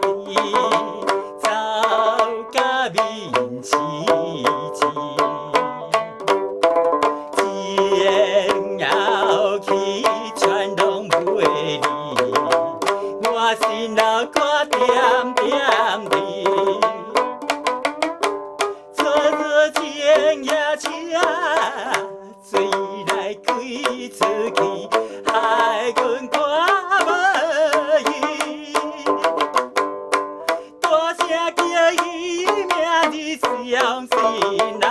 去，走甲面青青。前后去全拢袂离，我心头歌点点滴。错错情也车，水来开出去，害阮看无伊。大声叫伊名字伤心流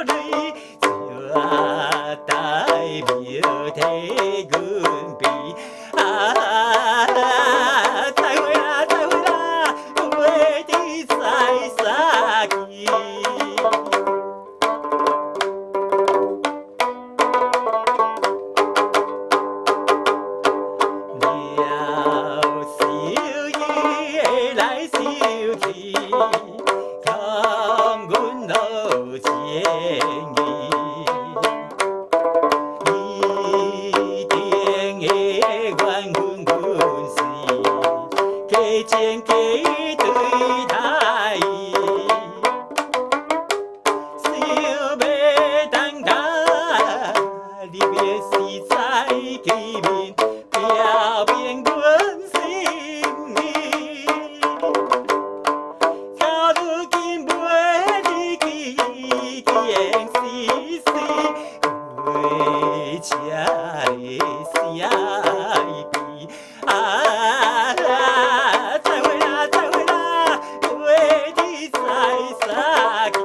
泪，石台庙替阮悲。再会啦，再会啦，袂知在啥去。了收伊会来收去，抗阮老情义。一定会原阮是，加情加意对待伊。想要等到你要是在见面，表明阮心意。到如今袂离去，见死死，回车的声悲。再会啦，再会啦，袂知在啥去。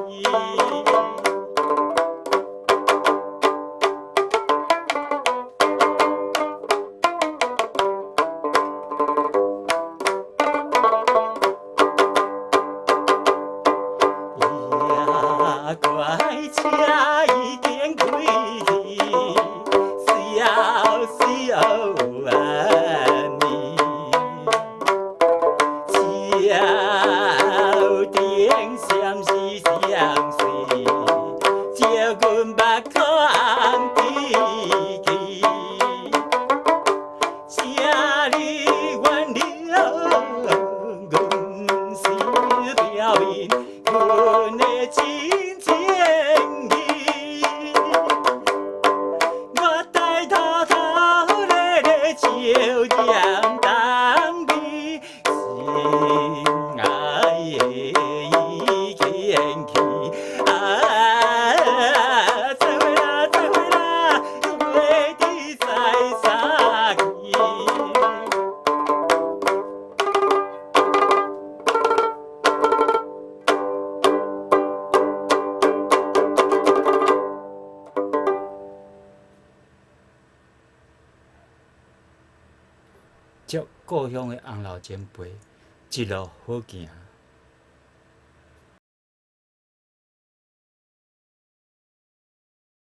呀，怪车已经开去，死后暗暝，桥顶闪是闪碎，借阮目眶红记记，请你原谅阮是表面阮的真情意。我呆偷偷咧照念当你，心爱的已经去。再会啦，再会啦，袂知在啥去。祝故乡的翁老前辈一路好行。